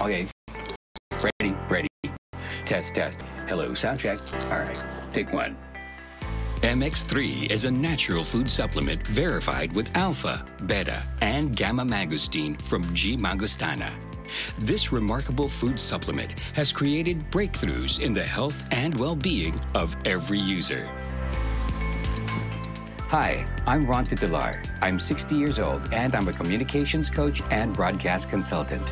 Okay. Ready. Test. Hello, sound check. All right, take one. MX3 is a natural food supplement verified with alpha, beta, and gamma mangosteen from G. mangostana. This remarkable food supplement has created breakthroughs in the health and well-being of every user. Hi, I'm Ron Titular. I'm 60 years old, and I'm a communications coach and broadcast consultant.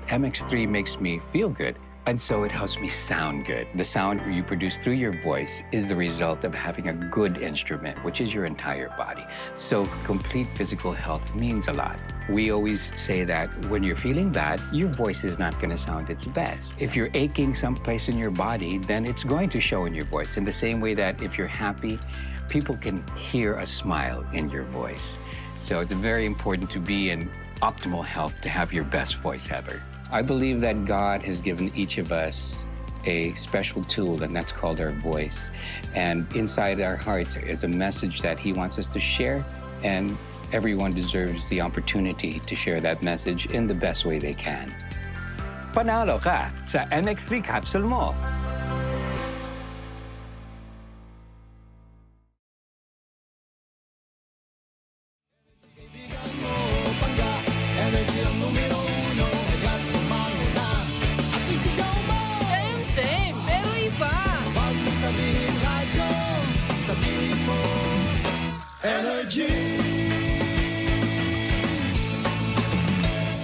MX3 makes me feel good, and so it helps me sound good. The sound you produce through your voice is the result of having a good instrument, which is your entire body. So complete physical health means a lot. We always say that when you're feeling bad, your voice is not going to sound its best. If you're aching someplace in your body, then it's going to show in your voice. In the same way that if you're happy, people can hear a smile in your voice. So it's very important to be in optimal health to have your best voice ever. I believe that God has given each of us a special tool, and that's called our voice. And inside our hearts is a message that He wants us to share, and everyone deserves the opportunity to share that message in the best way they can. Panalo ka sa MX3 capsule mo!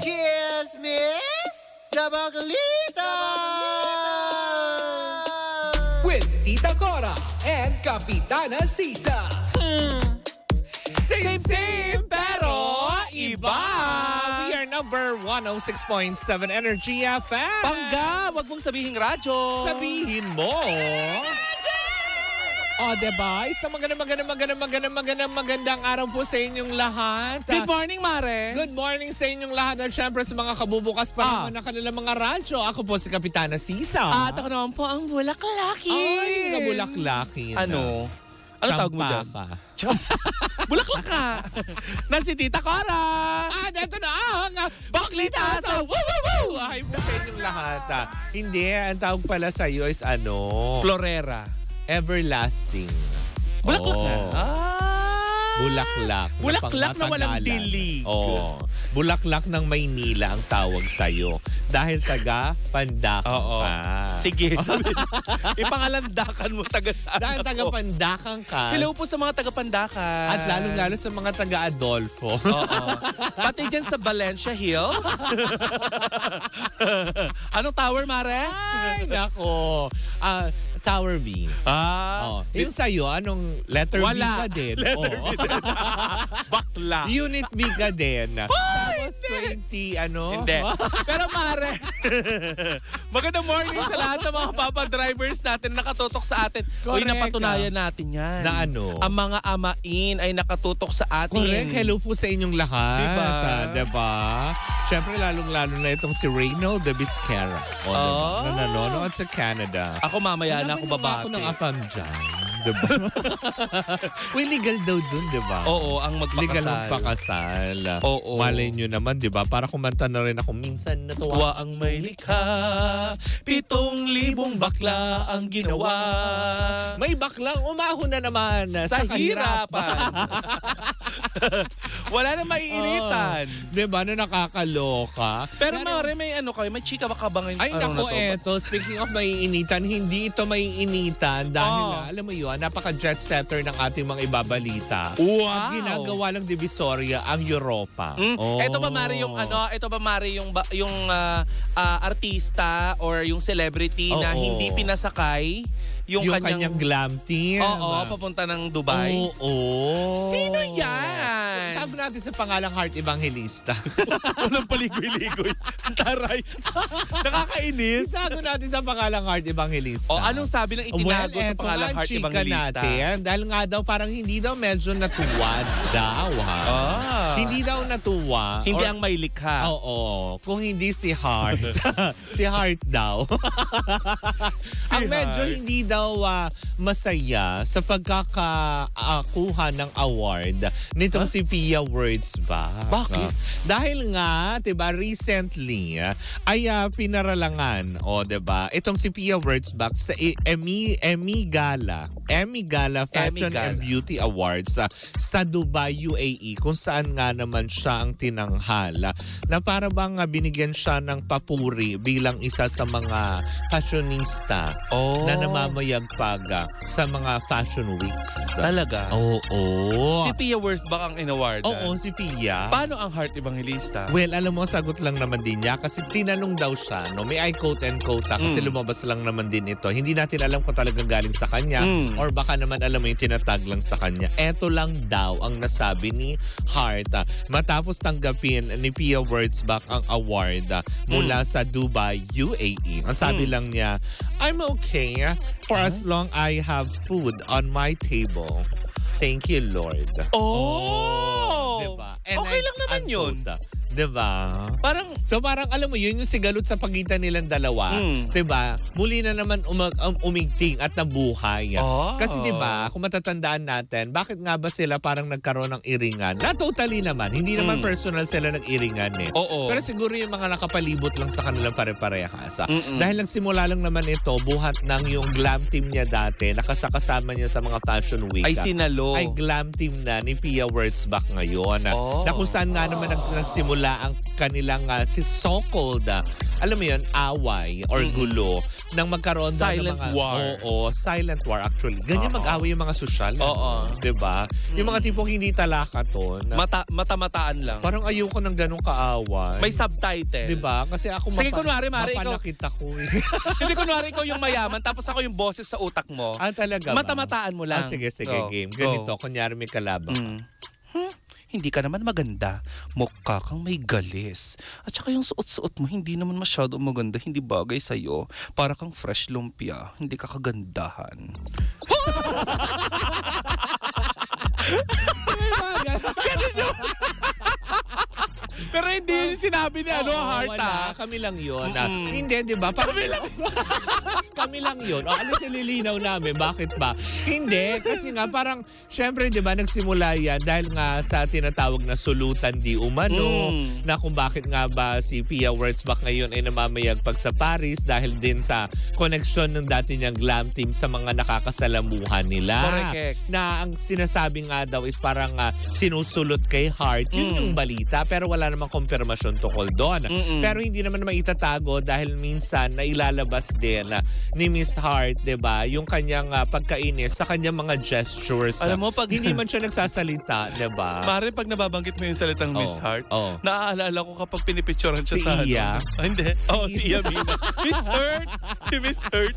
Cheers, Miss Jabaglita! With Tita Cora and Kapitana Sisa. Same, pero iba. We are number 106.7 Energy FM. Pangga, wag mong sabihin radyo. Sabihin mo. O, diba? Isang magandang araw po sa inyong lahat. Good morning, Mare. Good morning sa inyong lahat at syempre sa mga kabubukas pa naman na kanilang mga radyo. Ako po si Kapitana Sisa. At ako naman po ang bulaklaki. Ay, kabulaklaki. Ano? Ano tawag mo dyan? Bulaklak ka. Nan si Tita Cora. Dito na ang Baklita sa Woo! Ay po sa inyong lahat. Hindi, ang tawag pala sa iyo is Florera. Everlasting. Bulaklak na. Bulaklak. Bulaklak na walang dilig. Bulaklak ng Maynila ang tawag sa'yo. Dahil taga Pandakan ka. Sige. Ipangalandakan mo taga saan Dahil ako. taga Pandakan ka. Hello po sa mga taga Pandakan. At lalong-lalo sa mga taga Adolfo. Pati dyan sa Valencia Hills. Anong tower, Mare? Ay, nako. Tower B. Yung sa'yo, anong letter B ka din? Letter B din. Bakla. Unit B ka din. Tapos 20, Hindi. Pero Mare, magandang morning sa lahat ng mga papa-drivers natin na nakatutok sa atin. Uy, napatunayan natin yan. Na ano? Ang mga amain ay nakatutok sa atin. Correct. Hello po sa inyong lahat. Diba? Diba? Siyempre, lalong-lalo na itong si Reynald de Biscara. Na nanonood sa Canada. Ako mamaya na ako babate. Ako ng afam dyan. Diba? Uy, legal daw dun, diba? Oo, ang magpakasal. Legal magpakasal. Oo. Malay nyo naman, diba? Para kumanta na rin ako, minsan natuwa. Tuwa ang may likha, 7,000 bakla ang ginawa. May baklang umahon na naman Sa hirapan. Wala na maiinitan. Diba na nakakaloka? Pero Mare, may may chika ba ka ba ngayon? Ay, nako, eto. Speaking of maiinitan, hindi ito maiinitan dahil alam mo yun, napaka-jet setter ng ating mga ibabalita. Wow! At ginagawa ng Divisoria ang Europa. Ito ba Mare yung ito ba Mare yung artista or yung celebrity na hindi pinasakay yung kanyang glam team. Oo, papunta ng Dubai. Oo. Sino yan? Tawag natin sa pangalang Heart Evangelista. Walang paligoy-ligoy. Taray. Nakakainis. Isago natin sa pangalang Heart Evangelista. Anong sabi ng itinago sa pangalang Heart Evangelista? Natin, dahil nga daw parang hindi daw medyo natuwa daw. Hindi daw natuwa. Hindi ang may likha. Oo. Kung hindi si Heart. Si Heart daw. Ang medyo hindi daw daw masaya sa pagkakakuha ng award nitong si Pia Wurtzbach. Bakit? Dahil nga, 'di ba, recently ay pinaralangan, 'di ba? Itong si Pia Wurtzbach sa Emmy Gala Fashion and Beauty Awards sa Dubai, UAE, kung saan nga naman siya ang tinanghal na para bang binigyan siya ng papuri bilang isa sa mga fashionista na namamayagpag sa mga fashion weeks. Talaga? Oo. Si Pia Wurtzbach ang in-award. Oo, si Pia. Paano ang Heart Evangelista? Well, alam mo, sagot lang naman din niya kasi tinanong daw siya, no? May I quote and quote kasi lumabas lang naman din ito. Hindi natin alam kung talagang galing sa kanya or baka naman alam mo yung tinatag lang sa kanya. Eto lang daw ang nasabi ni Heart matapos tanggapin ni Pia Wurtzbach ang award mula sa Dubai, UAE. Ang sabi lang niya, I'm okay for as long I have food on my table. Thank you, Lord. Diba? And okay lang naman yun. Diba? Parang alam mo yun yung sigalot sa pagitan nilang dalawa. Diba? Muli na naman umigting at nabuhay. Kasi diba, kung matatandaan natin, bakit nga ba sila parang nagkaroon ng iringan? Na totally naman. Hindi naman personal sila nag-iringan eh. Pero siguro yung mga nakapalibot lang sa kanilang pare-parehas. Dahil nagsimula lang naman ito, buhat ng yung glam team niya dati, nakasakasama niya sa mga fashion week. ay sinalo. Ay glam team na ni Pia Wurtzbach ngayon. Na kung saan nga naman nagsimula ang kanilang si so-called, alam mo yun, away or gulo nang magkaroon silent ng mga war. Silent war actually. Ganyan mag-away yung mga sosyal. Diba? Yung mga tipong hindi talakaton. Mata-mataan lang. Parang ayoko ng ganong kaaway. May subtitle. Diba? Kasi ako sige, kunwari, Mari, mapanakit ako eh. Hindi, kunwari ikaw yung mayaman tapos ako yung boses sa utak mo. Talaga ba? Mata-mataan mo lang. Sige, game. Ganito, kunyari may kalaban. Hindi ka naman maganda. Mukha kang may galis. At saka yung suot-suot mo, hindi naman masyado maganda. Hindi bagay sa'yo. Para kang fresh lumpia. Hindi ka kagandahan. Ganun yun. Pero hindi yun sinabi ni Heart. Wala. Kami lang yun. Hindi, di ba? Kami lang yun. Ano nililinaw namin? Bakit ba? Hindi. Kasi nga parang, syempre, di ba, nagsimula yan dahil nga sa tinatawag na sulutan di umano, na kung bakit nga ba si Pia Wurtzbach ngayon ay namamayagpag sa Paris dahil din sa koneksyon ng dati niyang glam team sa mga nakakasalamuhan nila. Correct. Na ang sinasabi nga daw is parang sinusulot kay Heart. Yun yung balita. Pero wala namang kumpirmasyon tungkol doon. Pero hindi naman maitatago dahil minsan nailalabas din ni Miss Heart, 'di ba? Yung kanyang pagkainis sa kanyang mga gestures. Alam mo, pag hindi man siya nagsasalita, 'di ba? Mare, pag nababanggit mo yung salitang Miss Heart, naaalala ko kapag pinipicturean siya si sa Iya. Hindi. Si Iya Mina. Miss Heart! Si Miss Heart.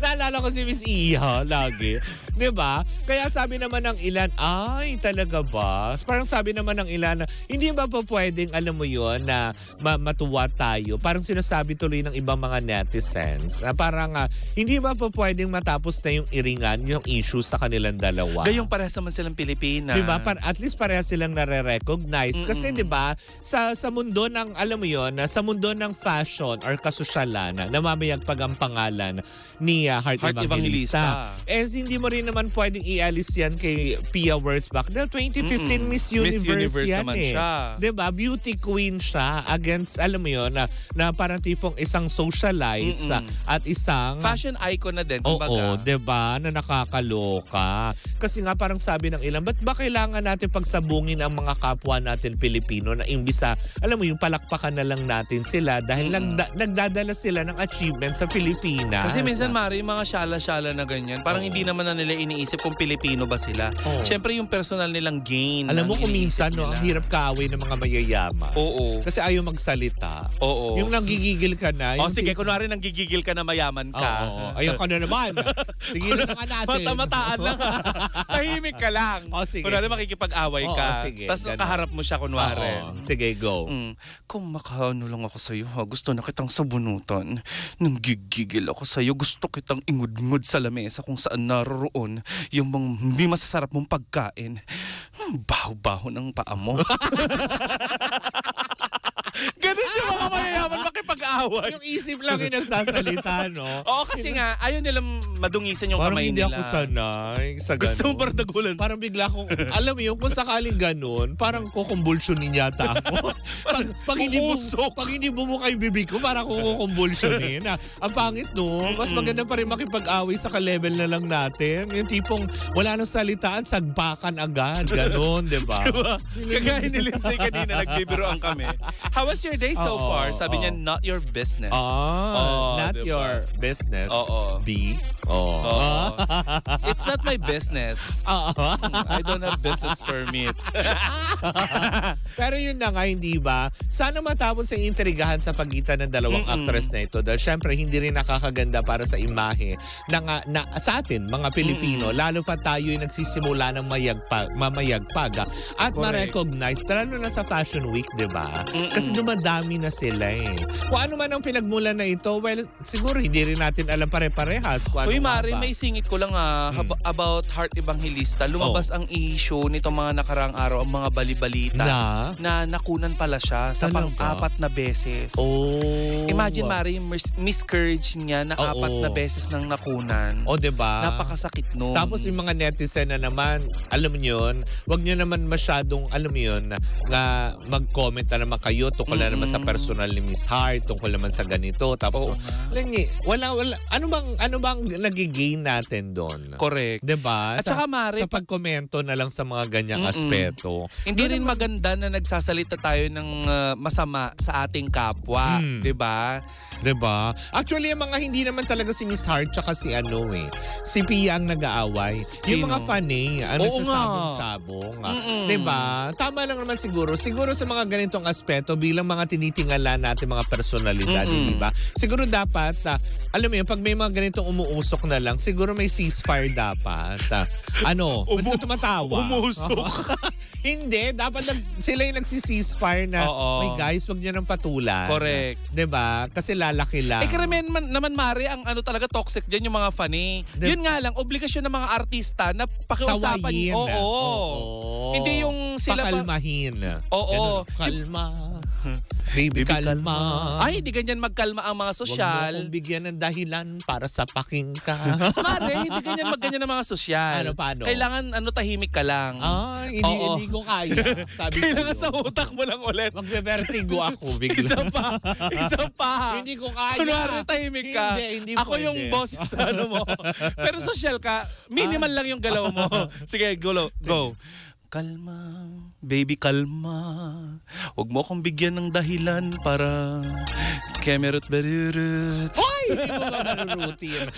Naalala ko si Miss Iya lagi. 'Di ba? Kaya sabi naman ng ilan, ay talaga ba? Parang sabi naman ng ilan na hindi ba po pwedeng, alam mo yun, na matuwa tayo? Parang sinasabi tuloy ng ibang mga netizens. Parang hindi ba po pwedeng matapos na yung iringan, yung issue sa kanilang dalawa? Gayong parehas naman silang Pilipina. Diba? At least parehas silang nare-recognize. Kasi diba, sa mundo ng, alam mo yun, sa mundo ng fashion or kasosyalan, namamayagpag ang pangalan ni Heart Evangelista. Hindi mo rin naman pwedeng ialis yan kay Pia Wurtzbach. Dahil 2015 Miss Universe yan naman siya. Diba? Beauty queen siya against, alam mo yun, na parang tipong isang socialite at isang fashion icon na din, kumbaga. Diba? Na nakakaloka. Kasi nga parang sabi ng ilan, ba't ba kailangan natin pagsabungin ang mga kapwa natin Pilipino na imbis na, alam mo yung palakpakan na lang natin sila dahil nagdadala sila ng achievement sa Pilipinas. Kasi minsan, Mari, yung mga syala-syala na ganyan, parang hindi naman na nila iniisip kung Pilipino ba sila. Siyempre, yung personal nilang gain. Alam mo kung minsan, no, ang hirap kaaway ng mga mayayaman. Kasi ayaw magsalita. Yung nanggigigil ka na. Sige, kunwari nanggigigil ka na mayaman ka. Ayaw ka na naman. Tigilan na nga natin. Mata-mataan lang. Tahimik ka lang. Sige. Kunwari makikipag-away ka. Tapos kaharap mo siya, kunwari. Sige, go. Kung makaano lang ako sa'yo, gusto na kitang sabunutan. Nanggigigil ako sa'yo. Gusto kitang ingud-ngud sa lamesa kung saan naroon yung mga hindi masasarap mong pagkain. Baho-baho ng paa mo. Ganun yung mga mayayaman makipag-away. Yung isip lang yung nagsasalita, no? Oo, kasi nga, ayaw nilang madungisan yung Parang kamay hindi nila. ako sanay sa ganun. Gusto mo parang dagulan. Parang bigla ko, alam mo yun, kung sakaling ganun, parang kukumbulsyonin yata ako. pag hindi bumuka yung bibig ko, parang kukumbulsyonin. Ang pangit, no? Mas maganda pa rin makipag-away sa ka-level na lang natin. Yung tipong wala nang salitaan, sagbakan agad. Ganon, di ba? Diba? Kagaya ni Lindsay kanina, nagbibiroan kami. How was your day so far? Sabi niya, not your business. Not diba? your business. Oo. B. It's not my business. I don't have business permit. Pero yun na nga, hindi ba? Sana matapos sa intrigahan sa pagitan ng dalawang actress na ito. Dahil syempre, hindi rin nakakaganda para sa imahe sa atin, mga Pilipino. Lalo pa tayo yung nagsisimula ng mamayagpag. At ma-recognize, lalo na sa Fashion Week, di ba? Kasi dumadami na sila eh. Kung ano man ang pinagmulan na ito, well, siguro hindi rin natin alam pare-parehas kung ano. Uy, Mari, may singit ko lang about Heart Evangelista. Lumabas ang issue nitong mga nakaraang araw, ang mga balibalita na nakunan pala siya sa pang-apat na beses. Imagine, Mari, miscarriage niya na 4 na beses nang nakunan. Diba? Napakasakit nun. Tapos yung mga netizen na naman, alam mo yun, wag nyo naman masyadong, alam mo yun, na mag-comment na naman kayo tungkol na naman sa personal ni Miss Heart, tungkol naman sa ganito. Tapos, wala, ano bang nagigain natin doon? Correct. Diba? At saka, Mari, sa pagkomento na lang sa mga ganyang aspeto. Hindi rin maganda na nagsasalita tayo ng masama sa ating kapwa. Diba? Diba? Actually, yung mga hindi naman talaga si Miss Heart tsaka si si Pia ang nag-aaway. Yung mga funny, nagsasabong-sabong. Diba? Tama lang naman siguro. Siguro sa mga ganitong aspeto, bilang mga tinitingala natin mga personalidad, diba? Siguro dapat, alam mo yun, pag may mga ganitong umuusok na lang, siguro may ceasefire dapat. Ba't ka tumatawa? Umusok. Hindi, dapat sila yung nagsi-ceasefire na, "Oy guys, wag niyo nang patulan." Correct. 'Di ba? Kasi lalaki lang. Karamihan naman, Mari, ang talaga toxic diyan yung mga funny. Yun nga lang, obligasyon ng mga artista na pakiusapan. Sawayin. Hindi yung sila pakalmahin. Kalma. Baby, kalma. Ay, hindi ganyan magkalma ang mga sosyal. Huwag mo akong bigyan ng dahilan para sa pakingka. Mare, hindi ganyan magganyan ng mga sosyal. Paano? Kailangan tahimik ka lang. Hindi ko kaya. Sabi kailangan sa utak mo lang ulit. Magbe-vertigo ako bigla. Isa pa. Hindi ko kaya. Kunwari tahimik ka. Hindi ako pwede. yung boss sa mo. Pero sosyal ka, minimal lang yung galaw mo. Sige, go. Kalma, baby, kalma. Huwag mo akong bigyan ng dahilan para kemerut berurut. Hoy! Hindi mo ba marurutin?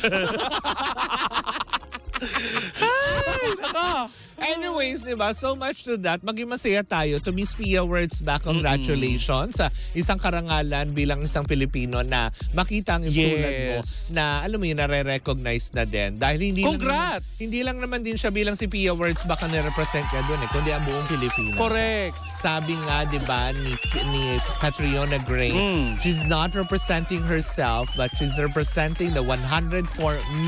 Ay, nako! Anyways, diba? So much to that. Maging masaya tayo to Miss Pia Words back. Congratulations sa isang karangalan bilang isang Pilipino na makita ang isulat mo na alam mo yun, nare-recognize na din. Dahil Congrats! Hindi lang naman din siya bilang si Pia Words back ang nire-represent niya doon kundi ang buong Pilipinas. Correct. Sabi nga, diba, ni Catriona Gray, she's not representing herself but she's representing the 104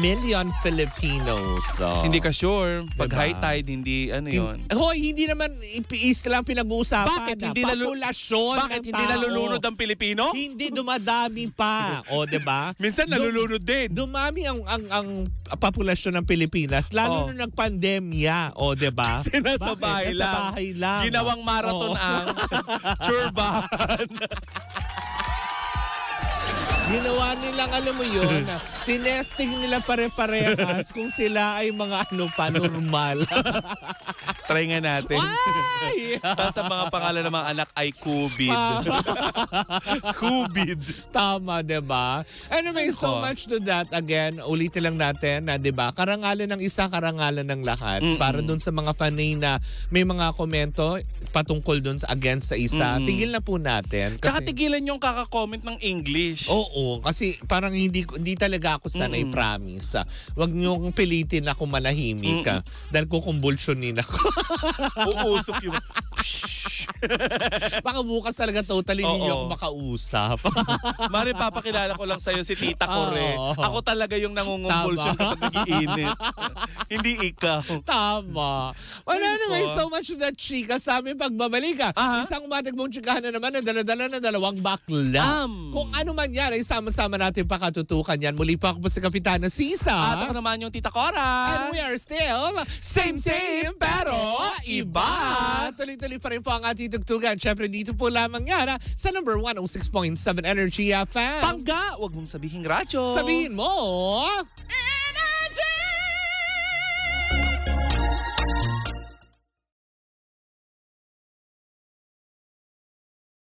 million Filipinos. So, hindi ka sure. Pag diba? high tide, hindi yun. Hoy, hindi naman is lang pinag-uusapan. Bakit hindi populasyon hindi nalulunod ang Pilipino? Hindi dumadami pa. O, 'di ba? Minsan nalulunod din. Dumami ang populasyon ng Pilipinas lalo nung nagpandemya, o 'di ba? Nasa bahay lang. Ginawang marathon ang Churban. Ginawa nilang, alam mo yun, tinesting nila pare-parehas kung sila ay mga normal. Try nga natin. Tapos ang mga pangalan ng mga anak ay Kubid. Kubid. Tama, diba? Anyway, so much to that. Again, ulitin lang natin na, diba, karangalan ng isa, karangalan ng lahat. Para dun sa mga fanay na may mga komento patungkol dun against sa isa, tigil na po natin. Tsaka tigilan yung kaka-comment ng English. Oo, kasi parang hindi talaga ako sanay, promise. Huwag niyong pilitin ako manahimik dahil kukumbulsyonin ako. Uusok yung... Baka bukas talaga totally hindi niyo ako makausap. Mari, papakilala ko lang sa'yo si Tita Kore. Ako talaga yung nangungumbulsyon kapag nag-iinit. Hindi ikaw. Tama. Well, anyway, so much of that chika sa amin pagbabalik ka. Isang umatig mong chikahan na naman na dala-dala na 2 bakla. Kung ano man yan, ay sama-sama natin pakatutukan yan. Muli pa ako po si Kapitana Sisa. At ako naman yung Tita Cora. And we are still same pero iba. Tuloy-tuloy pa rin po ang ating tugtugan. Siyempre dito po lamang yan sa number 106.7 Energy FM. Pangga! Huwag mong sabihin radyo. Sabihin mo.